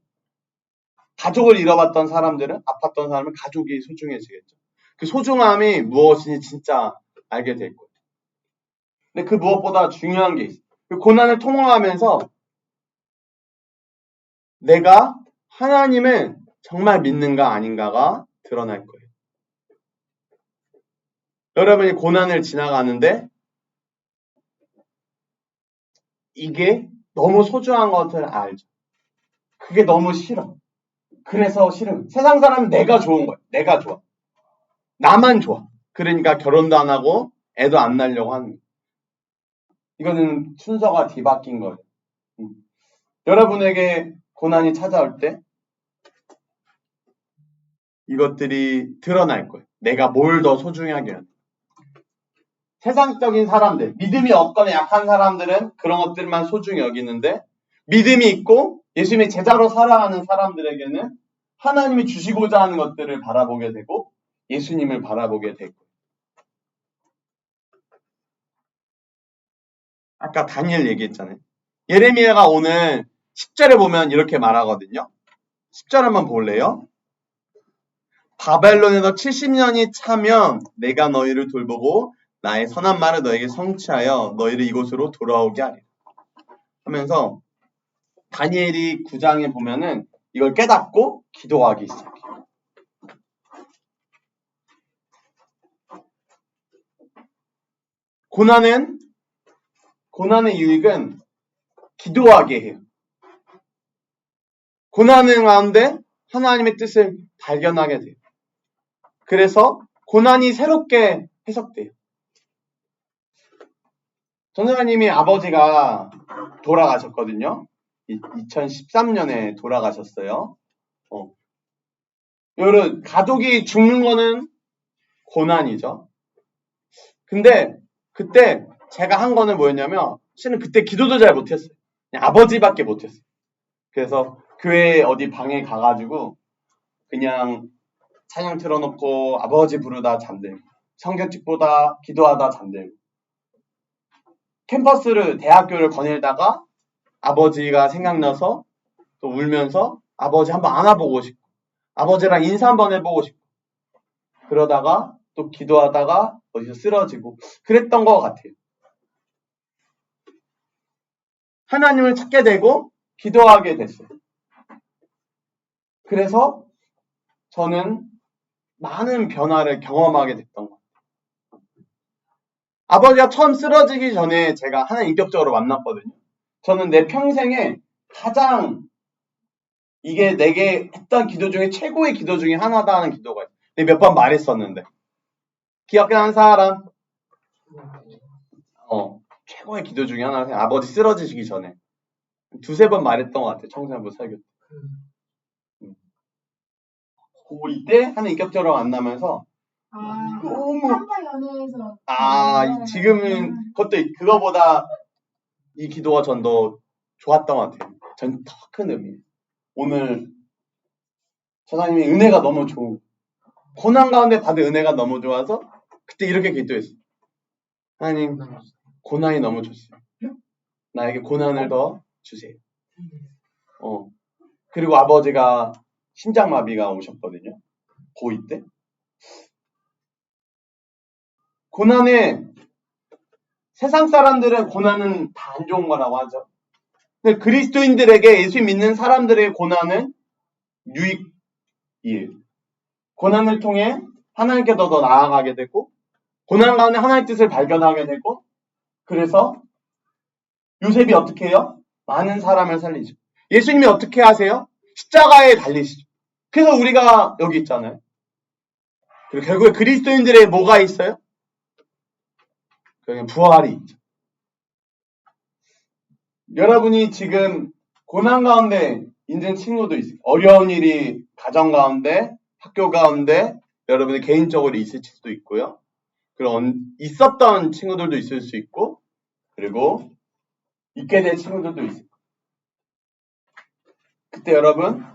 가족을 잃어봤던 사람들은, 아팠던 사람은 가족이 소중해지겠죠. 그 소중함이 무엇인지 진짜 알게 될 거예요. 근데 그 무엇보다 중요한 게 있어요. 그 고난을 통과하면서 내가 하나님을 정말 믿는가 아닌가가 드러날 거예요. 여러분이 고난을 지나가는데 이게 너무 소중한 것을 알죠. 그게 너무 싫어. 그래서 싫은. 세상 사람은 내가 좋은 거예요. 내가 좋아. 나만 좋아. 그러니까 결혼도 안 하고 애도 안 낳으려고 하는 거예요. 이거는 순서가 뒤바뀐 거예요. 여러분에게 고난이 찾아올 때 이것들이 드러날 거예요. 내가 뭘 더 소중하게 하는. 세상적인 사람들, 믿음이 없거나 약한 사람들은 그런 것들만 소중히 여기는데 믿음이 있고 예수님의 제자로 살아가는 사람들에게는 하나님이 주시고자 하는 것들을 바라보게 되고 예수님을 바라보게 되고. 아까 다니엘 얘기했잖아요. 예레미야가 오늘 10절에 보면 이렇게 말하거든요. 10절 한번 볼래요? 바벨론에서 70년이 차면 내가 너희를 돌보고 나의 선한 말을 너에게 성취하여 너희를 이곳으로 돌아오게 하리라. 하면서 다니엘이 9장에 보면은 이걸 깨닫고 기도하기 시작해요. 고난의 유익은 기도하게 해요. 고난의 가운데 하나님의 뜻을 발견하게 돼요. 그래서 고난이 새롭게 해석돼요. 전사님이 아버지가 돌아가셨거든요. 2013년에 돌아가셨어요. 여러분, 가족이 죽는 거는 고난이죠. 근데 그때 제가 한 거는 뭐였냐면 실은 그때 기도도 잘 못했어요. 그냥 아버지밖에 못했어요. 그래서 교회 어디 방에 가가지고 그냥 찬양 틀어놓고 아버지 부르다 잠들고 성경책 보다 기도하다 잠들고 캠퍼스를 대학교를 거닐다가 아버지가 생각나서 또 울면서 아버지 한번 안아보고 싶고 아버지랑 인사 한번 해보고 싶고 그러다가 또 기도하다가 어디서 쓰러지고 그랬던 것 같아요. 하나님을 찾게 되고 기도하게 됐어요. 그래서 저는 많은 변화를 경험하게 됐던 것 같아요. 아버지가 처음 쓰러지기 전에 제가 하나님 인격적으로 만났거든요. 저는 내 평생에 가장 이게 내게 했던 기도 중에 최고의 기도 중에 하나다 하는 기도가 있어요. 몇 번 말했었는데 기억나는 사람? 최고의 기도 중에 하나가 아버지 쓰러지시기 전에 두세 번 말했던 것 같아요. 청소년부 설교 때. 고2 때 하는 인격적으로 만나면서 너무 지금은 그거보다 이 기도가 전 더 좋았던 것 같아요. 전 더 큰 의미. 오늘 전사님의 은혜가 너무 좋고 고난 가운데 받은 은혜가 너무 좋아서 그때 이렇게 기도했어요. 하나님 고난이 너무 좋습니다. 나에게 고난을 더 주세요. 그리고 아버지가 심장마비가 오셨거든요. 고2 때. 고난에 세상 사람들은 고난은 다 안 좋은 거라고 하죠. 근데 그리스도인들에게 예수 믿는 사람들의 고난은 유익이에요. 고난을 통해 하나님께 더 나아가게 되고 고난 가운데 하나님의 뜻을 발견하게 되고 그래서 요셉이 어떻게 해요? 많은 사람을 살리죠. 예수님이 어떻게 하세요? 십자가에 달리시죠. 그래서 우리가 여기 있잖아요. 그리고 결국에 그리스도인들의 뭐가 있어요? 그냥 부활이 있죠. 여러분이 지금 고난 가운데 있는 친구도 있어요. 어려운 일이 가정 가운데, 학교 가운데 여러분이 개인적으로 있을 수도 있고요. 그런 있었던 친구들도 있을 수 있고 그리고 있게 될 친구들도 있어요. 그때 여러분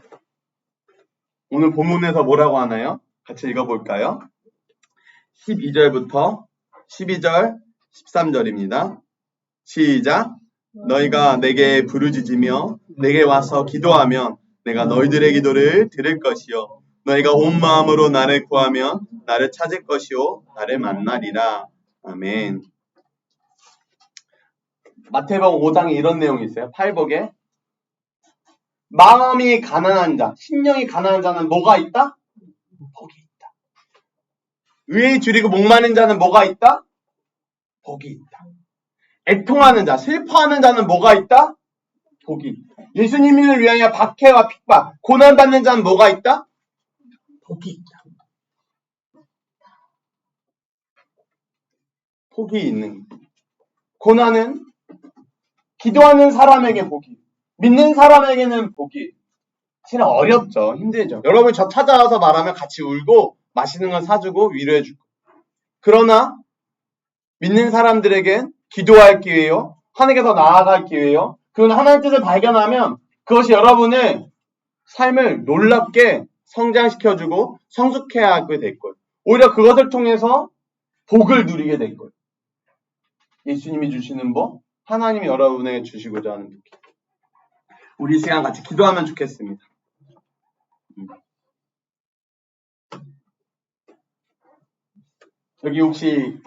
오늘 본문에서 뭐라고 하나요? 같이 읽어볼까요? 12절부터 12절, 13절입니다. 시작. 너희가 내게 부르짖으며 내게 와서 기도하면 내가 너희들의 기도를 들을 것이요 너희가 온 마음으로 나를 구하면 나를 찾을 것이요 나를 만나리라. 아멘. 마태복음 5장에 이런 내용이 있어요. 팔복에 마음이 가난한 자, 심령이 가난한 자는 뭐가 있다? 복이 있다. 의에 줄이고 목마른 자는 뭐가 있다? 복이 있다. 애통하는 자, 슬퍼하는 자는 뭐가 있다? 복이 있다. 예수님을 위하여 박해와 핍박, 고난받는 자는 뭐가 있다? 복이 있다. 복이 있는 고난은 기도하는 사람에게 복이, 믿는 사람에게는 복이. 사실 어렵죠. 힘들죠. 여러분 저 찾아와서 말하면 같이 울고 맛있는 걸 사주고 위로해주고. 그러나 믿는 사람들에겐 기도할 기회요. 하나님께서 나아갈 기회요. 그건 하나님의 뜻을 발견하면 그것이 여러분의 삶을 놀랍게 성장시켜주고 성숙해 하게 될 거예요. 오히려 그것을 통해서 복을 누리게 될 거예요. 예수님이 주시는 복, 하나님이 여러분에게 주시고자 하는 복. 우리 이 시간 같이 기도하면 좋겠습니다. 여기 혹시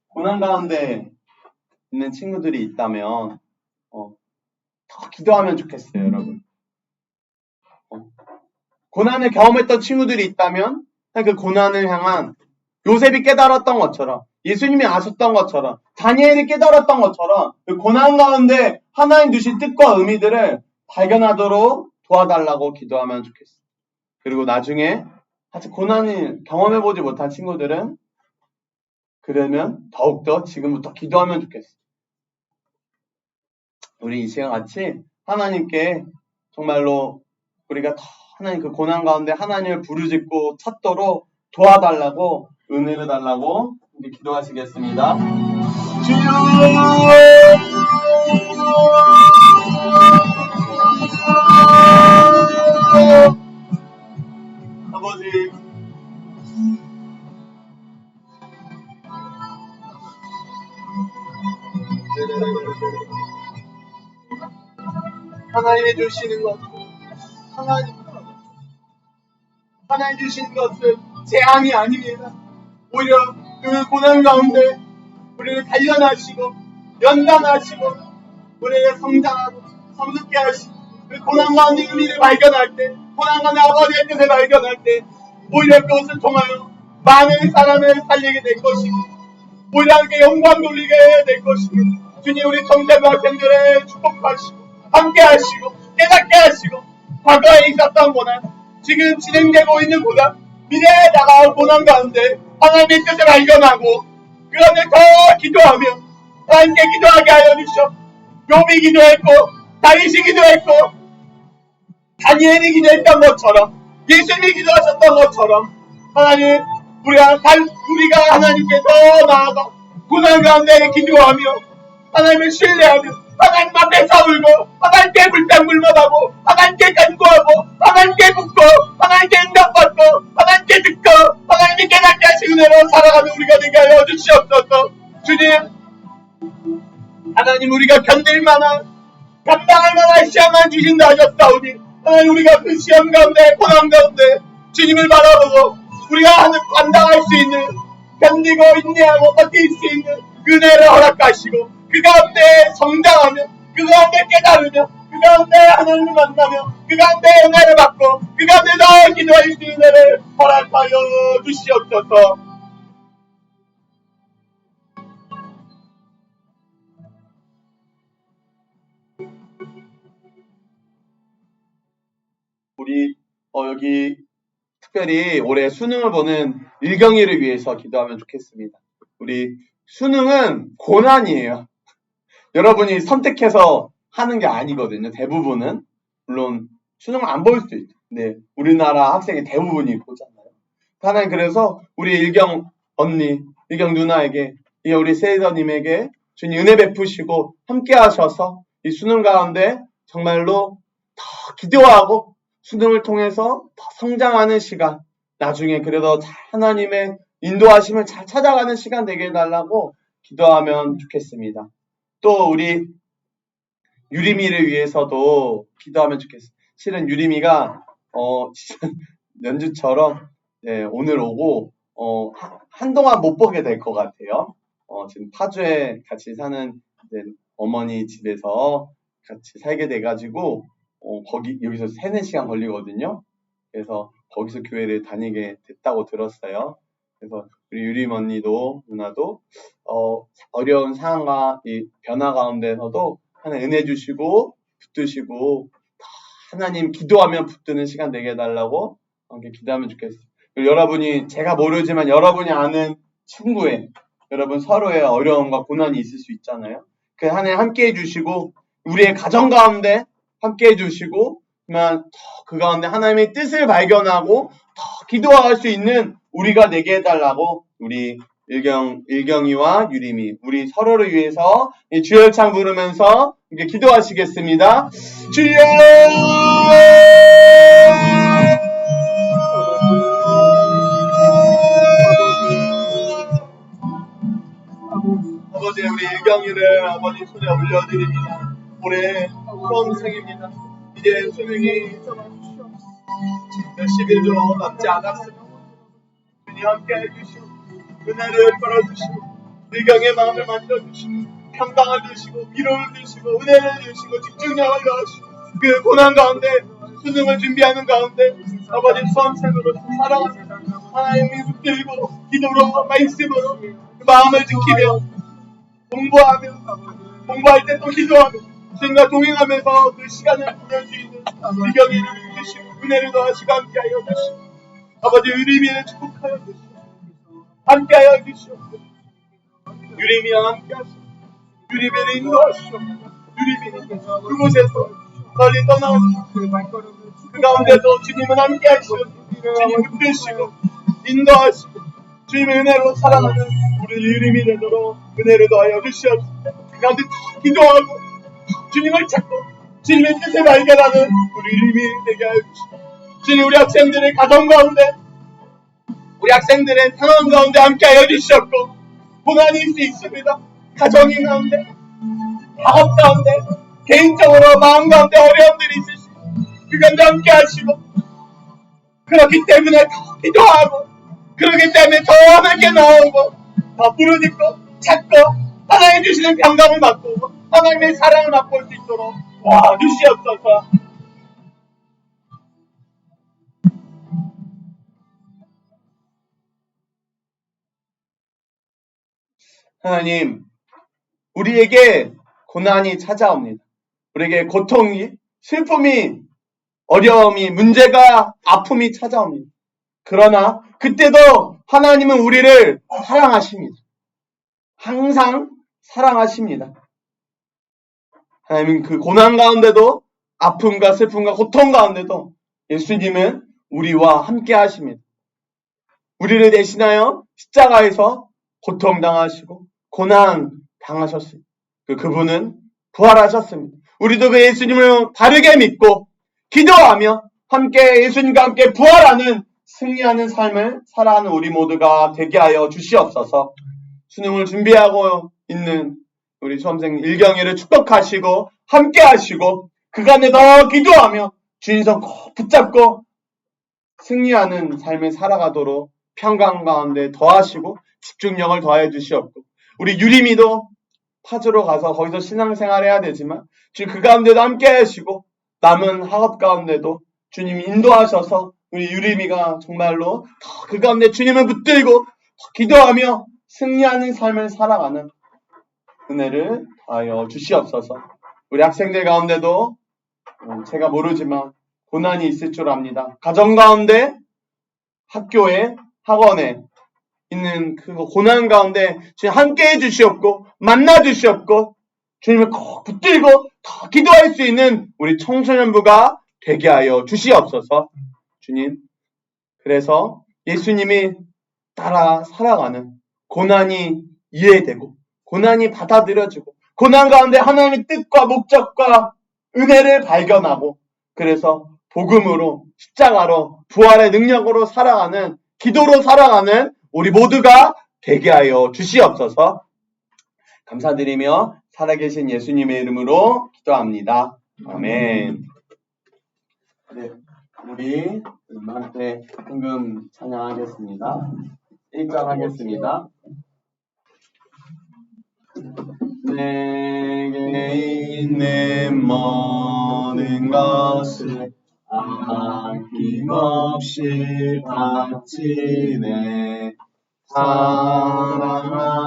고난 가운데 있는 친구들이 있다면 더 기도하면 좋겠어요, 여러분. 고난을 경험했던 친구들이 있다면 그 고난을 향한 요셉이 깨달았던 것처럼 예수님이 아셨던 것처럼 다니엘이 깨달았던 것처럼 그 고난 가운데 하나님 주신 뜻과 의미들을 발견하도록 도와달라고 기도하면 좋겠어요. 그리고 나중에 아직 고난을 경험해보지 못한 친구들은 그러면 더욱더 지금부터 기도하면 좋겠어요. 우리 이 시간 같이 하나님께 정말로 우리가 더 하나님 그 고난 가운데 하나님을 부르짖고 찾도록 도와달라고 은혜를 달라고 우리 기도하시겠습니다. 주여 아버지 하나님이 주시는 것 하나님 주시는 것은 재앙이 아닙니다. 오히려 그 고난 가운데 우리를 단련하시고 연단하시고 우리를 성장하고 성숙케 하시고 그 고난 가운데 의미를 발견할 때 고난 가운데 아버지의 뜻을 발견할 때 오히려 그것을 통하여 많은 사람을 살리게 될 것이고 오히려 함께 영광 돌리게 될 것입니다. 주님 우리 청자부 학생들을 축복하시고 함께 하시고 깨닫게 하시고 과거에 있었던 고난 지금 진행되고 있는 고난 미래에 다가올 고난 가운데 하나님의 뜻을 발견하고 그 안에 더 기도하며 하나님께 기도하게 하여 주시옵소서. 욥이 기도했고 다윗이 기도했고 다니엘이 기도했던 것처럼 예수님이 기도하셨던 것처럼 하나님 우리가 하나님께 더 나아가 고난 가운데 기도하며 하나님을 신뢰하며 하나님 앞에 서울고 하나님께 불평불만하고 하나님께 간구하고 하나님께 묻고 하나님께 응답받고 하나님께 듣고 하나님이 깨닫게 하신 은혜로 살아가는 우리가 되게 하여 주시옵소서. 주님 하나님 우리가 견딜 만한 감당할 만한 시험만 주신다 하셨사오니 하나님 우리가 그 시험 가운데 고난 가운데 주님을 바라보고 우리가 감당할 수 있는 견디고 인내하고 버틸 수 있는 은혜를 허락하시고 그 가운데 성장하며 그 가운데 깨달으며 그 가운데 하나님을 만나며 그 가운데 은혜를 받고 그 가운데 더 기도할 수 있는 은혜를 허락하여 주시옵소서. 우리 여기 특별히 올해 수능을 보는 일경이를 위해서 기도하면 좋겠습니다. 우리 수능은 고난이에요. 여러분이 선택해서 하는 게 아니거든요. 대부분은. 물론 수능 안 볼 수 있죠. 근데 우리나라 학생의 대부분이 보잖아요. 하나님 그래서 우리 일경 언니, 일경 누나에게 우리 세이더님에게 주님 은혜 베푸시고 함께 하셔서 이 수능 가운데 정말로 더 기도하고 수능을 통해서 더 성장하는 시간 나중에 그래도 하나님의 인도하심을 잘 찾아가는 시간 되게 해달라고 기도하면 좋겠습니다. 또 우리 유리미를 위해서도 기도하면 좋겠어요. 실은 유리미가 연주처럼 오늘 오고 한동안 못 보게 될 것 같아요. 지금 파주에 같이 사는 어머니 집에서 같이 살게 돼가지고 여기서 3-4시간 걸리거든요. 그래서 거기서 교회를 다니게 됐다고 들었어요. 그래서 우리 유림 언니도 누나도 어려운 상황과 이 변화 가운데서도 하나님 은혜 주시고 붙드시고 하나님 기도하면 붙드는 시간 되게 해달라고 함께 기도하면 좋겠어요. 여러분이 제가 모르지만 여러분이 아는 친구에 여러분 서로의 어려움과 고난이 있을 수 있잖아요. 그 하나님 함께 해주시고 우리의 가정 가운데 함께 해주시고 그 가운데 하나님의 뜻을 발견하고 더 기도할 수 있는 우리가 되게 해달라고 우리 일경이와 유림이 우리 서로를 위해서 주열창 부르면서 이렇게 기도하시겠습니다. 주여! 아버지 우리 일경이를 아버지 손에 올려드립니다. 올해 수험생입니다. 이제 수능이 몇십일도 남지 않았습니다. 주님 함께 해주시고 은혜를 풀어주시고 일경의 마음을 만져주시고 평강을 주시고 위로를 주시고 은혜를 주시고 집중력을 넣으시고 그 고난 가운데 수능을 준비하는 가운데 아버지 수험생으로 사랑하는 하나님이 붙들고 기도로 말씀으로 그 마음을 지키며 공부할 때 또 기도하며 주님과 동행하면서 그 시간을 보낼 수 있는 일경이를 주시고 은혜를 더하시고 함께하여 주시고 아버지 유리미를 축복하여 주시고 함께하여 주시옵소서. 유리미와 함께하시고 유리미를 인도하시옵소서. 유리미는 그곳에서 멀리 떠나오시고 그 가운데도 주님은 함께하시고 주님 붙드시고 인도하시고 주님의 은혜로 살아가는 우리 유리미 되도록 은혜를 더하여 주시옵소서. 그 가운데 기도하고 주님을 찾고 주님의 뜻을 발견하는 우리 유리미 되게 하여 주시고 주님 우리 학생들의 가정 가운데 우리 학생들의 상황 가운데 함께하여 주시옵고 고난이 있을 수 있습니다. 가정인 가운데 학업 가운데 개인적으로 마음 가운데 어려움들이 있을 수 있습니다. 그 가운데 함께하시고 그렇기 때문에 더 기도하고 그렇기 때문에 더 하나님께 나오고 더 부르짖고 찾고 하나님 주시는 평강을 맛보고 하나님의 사랑을 맛볼 수 있도록 와주시옵소서. 하나님 우리에게 고난이 찾아옵니다. 우리에게 고통이 슬픔이 어려움이 문제가 아픔이 찾아옵니다. 그러나 그때도 하나님은 우리를 사랑하십니다. 항상 사랑하십니다. 하나님은 그 고난 가운데도 아픔과 슬픔과 고통 가운데도 예수님은 우리와 함께 하십니다. 우리를 대신하여 십자가에서 고통당하시고 고난 당하셨습니다. 그분은 부활하셨습니다. 우리도 그 예수님을 바르게 믿고 기도하며 함께 예수님과 함께 부활하는 승리하는 삶을 살아가는 우리 모두가 되게 하여 주시옵소서. 수능을 준비하고 있는 우리 수험생 일경이를 축복하시고 함께 하시고 그간에 더 기도하며 주님 손 꼭 붙잡고 승리하는 삶을 살아가도록 평강 가운데 더하시고 집중력을 더해 주시옵고 우리 유림이도 파주로 가서 거기서 신앙생활 해야 되지만 주님 그 가운데도 함께 하시고 남은 학업 가운데도 주님 인도하셔서 우리 유림이가 정말로 더 그 가운데 주님을 붙들고 기도하며 승리하는 삶을 살아가는 은혜를 더하여 주시옵소서. 우리 학생들 가운데도 제가 모르지만 고난이 있을 줄 압니다. 가정 가운데 학교에 학원에 있는 그 고난 가운데 주님 함께 해주시옵고 만나 주시옵고 주님을 꼭 붙들고 더 기도할 수 있는 우리 청소년부가 되게 하여 주시옵소서. 주님 그래서 예수님이 따라 살아가는 고난이 이해되고 고난이 받아들여지고 고난 가운데 하나님의 뜻과 목적과 은혜를 발견하고 그래서 복음으로 십자가로 부활의 능력으로 살아가는 기도로 살아가는 우리 모두가 되게 하여 주시옵소서. 감사드리며 살아계신 예수님의 이름으로 기도합니다. 아멘. 네, 우리 엄마한테 헌금 찬양하겠습니다. 1절 하겠습니다. 내게 있는 모든 것을 아낌없이 바치네. 사랑하고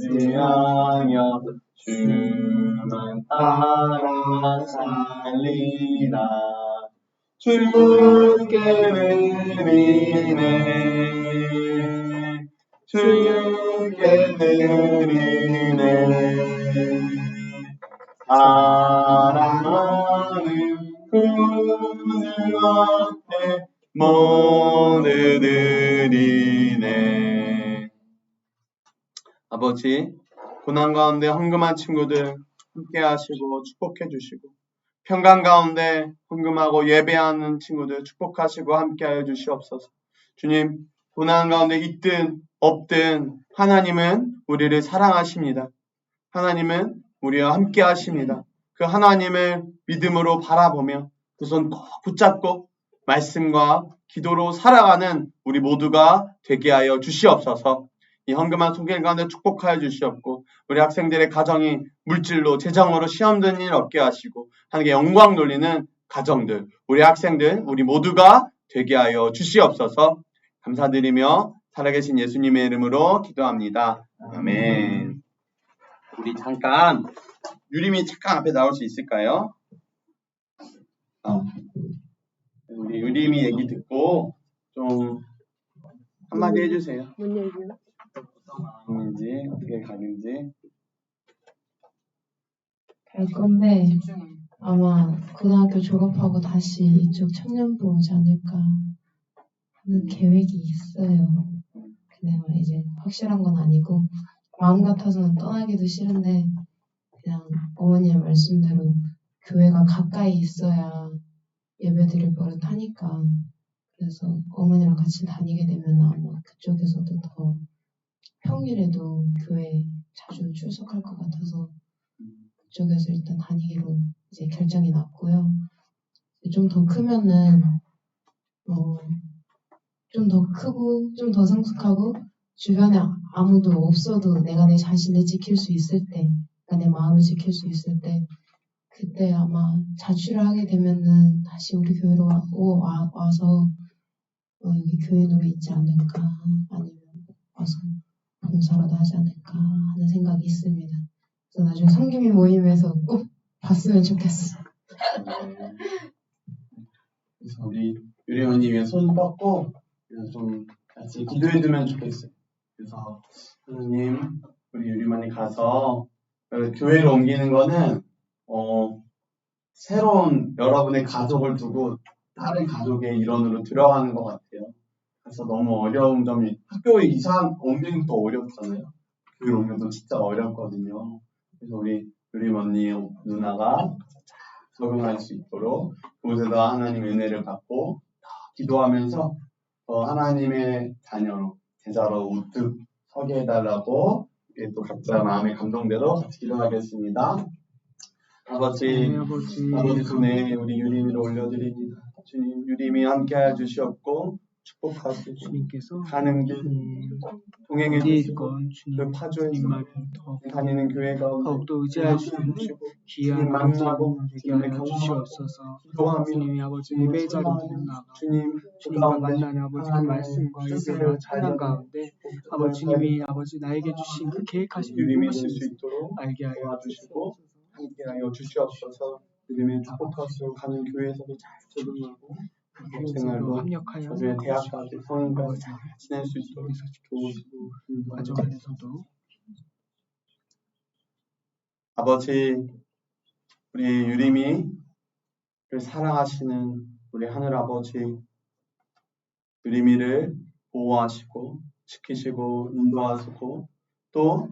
의지하며 주만 따라 살리라. 주께 드리네. 주께 드리네. 사랑하는 그들 앞에 모두 드리네. 아버지, 고난 가운데 헌금한 친구들 함께 하시고 축복해 주시고, 평강 가운데 헌금하고 예배하는 친구들 축복하시고 함께하여 주시옵소서. 주님, 고난 가운데 있든 없든 하나님은 우리를 사랑하십니다. 하나님은 우리와 함께 하십니다. 그 하나님을 믿음으로 바라보며 그 손 꼭 붙잡고 말씀과 기도로 살아가는 우리 모두가 되게 하여 주시옵소서. 이 헌금한 손길 가운데 축복하여 주시옵고, 우리 학생들의 가정이 물질로 재정으로 시험 드는 일 없게 하시고 하나님께 영광 돌리는 가정들, 우리 학생들, 우리 모두가 되게 하여 주시옵소서. 감사드리며 살아계신 예수님의 이름으로 기도합니다. 아멘. 우리 잠깐, 유림이 잠깐 앞에 나올 수 있을까요? 우리 유림이 얘기 듣고 좀 한마디 해주세요. 뭔 얘기요? 어떤 마음인지, 어떻게 가는지. 갈 건데 아마 고등학교 졸업하고 다시 이쪽 청년부 오지 않을까 하는 계획이 있어요. 근데 뭐 이제 확실한 건 아니고 마음 같아서는 떠나기도 싫은데 그냥 어머니의 말씀대로 교회가 가까이 있어야 예배드릴 버릇하니까 그래서 어머니랑 같이 다니게 되면 아마 그쪽에서도 더 평일에도 교회 자주 출석할 것 같아서 그쪽에서 일단 다니기로 이제 결정이 났고요. 좀 더 크면은 좀 더 크고 좀 더 성숙하고 주변에 아무도 없어도 내가 내 자신을 지킬 수 있을 때, 내 마음을 지킬 수 있을 때, 그때 아마 자취를 하게 되면은 다시 우리 교회로 와서 여기 교회로 있지 않을까, 아니면 와서 봉사라도 하지 않을까 하는 생각이 있습니다. 그래서 나중에 성김이 모임에서 꼭 봤으면 좋겠어. 그래서 우리 유리 언니 위에 손 뻗고 좀 같이 기도해주면 좋겠어요. 그래서 하나님, 우리 유리만이 가서 교회로 옮기는 거는 새로운 여러분의 가족을 두고 다른 가족의 일원으로 들어가는 것 같아요. 그래서 너무 어려운 점이, 학교에 옮기는 더 어렵잖아요. 교회로 옮겨도 진짜 어렵거든요. 그래서 우리 유리 언니 누나가 적응할 수 있도록 그곳에다 하나님 은혜를 받고 기도하면서 하나님의 자녀로, 제자로 우뚝 서게 해달라고 또 각자 마음의 감동대로 같이 기도하겠습니다. 아버지 손에 우리 유림이를 올려드립니다. 주님, 유림이 함께하여 주시옵고 축복하시고 주님께서 가는 길 동행해 주시고 그 파주에서 다니는 교회가 더욱더 의지할 수 있는 귀한 만나고 되게 하여 주시옵소서. 주님이 아버지 예배 자리에 나가 주님과 만나는 아버지 그 말씀과 예배와 찬양 가운데 아버지 주님이 아버지 나에게 주신 그 계획하신 유림이 무엇인지 수 있도록 알게 하여 도와주시고 함께하여 주시옵소서. 유림이 축복하시고 가는 교회에서도 잘 적응하고 생활도 합력하여 나중에 대학까지 성인까지 잘 지낼 수 있도록 도우시고 가족 안에서도 아버지, 우리 유림이를 사랑하시는 우리 하늘 아버지, 유림이를 보호하시고 지키시고 인도하시고 또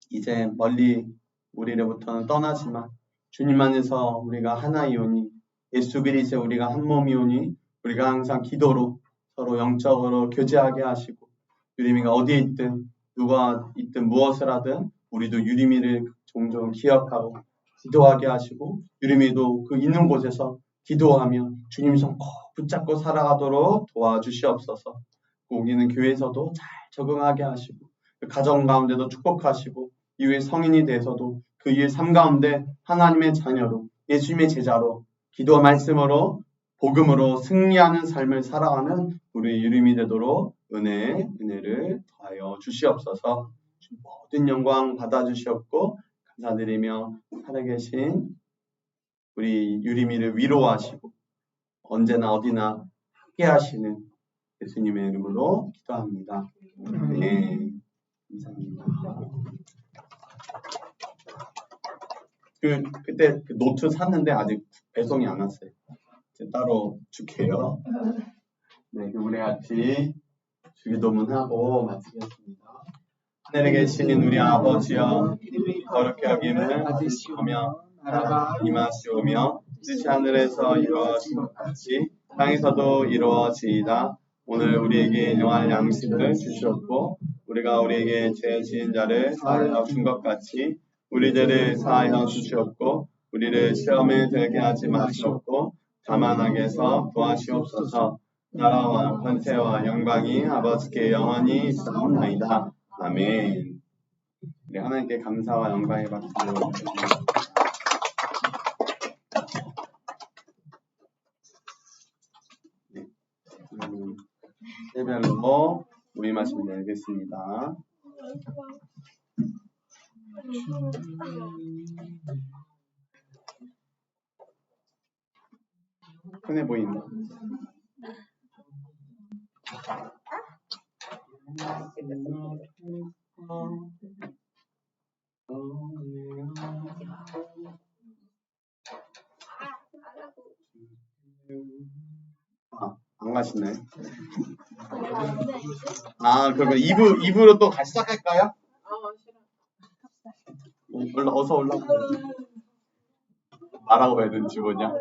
이제 멀리 우리로부터는 떠나지만 주님 안에서 우리가 하나이오니 예수 그리스도에 우리가 한 몸이오니 우리가 항상 기도로 서로 영적으로 교제하게 하시고 유림이가 어디에 있든 누가 있든 무엇을 하든 우리도 유림이를 종종 기억하고 기도하게 하시고 유림이도 그 있는 곳에서 기도하며 주님 손 꼭 붙잡고 살아가도록 도와주시옵소서. 우리는 교회에서도 잘 적응하게 하시고 그 가정 가운데도 축복하시고 이후에 성인이 돼서도 그 이후의 삶 가운데 하나님의 자녀로 예수님의 제자로 기도와 말씀으로 복음으로 승리하는 삶을 살아가는 우리 유림이 되도록 은혜를 더하여 주시옵소서. 모든 영광 받아주시옵고 감사드리며 살아계신 우리 유림이를 위로하시고 언제나 어디나 함께 하시는 예수님의 이름으로 기도합니다. 네, 감사합니다. 그때 그 노트 샀는데 아직 배송이 안 왔어요. 따로 줄게요. 네, 우리 같이 주기도문하고 마치겠습니다. 하늘에 계신 우리 아버지여, 이름이 거룩히 여김을 받으시오며 나라가 임하시오며 뜻이 하늘에서 이루어진 것 같이 땅에서도 이루어지이다. 오늘 우리에게 일용할 양식을 주시옵고 우리가 우리에게 죄 지은 자를 사하여 준 것 같이 우리 죄를 사하여 주시옵고 우리를 시험에 들게 하지 마시옵고 다만 악에서 구하시옵소서. 나라와 권세와 영광이 아버지께 영원히 있사옵나이다. 아멘. 네, 하나님께 감사와 영광의 박수를 드립니다. 네, 세별로 모임하시면 되겠습니다. 편해 보인다. 안 가시네. 그러면 2부로 또 다시 시작할까요? 어서 올라. 말하고 왜 눈치 보냐?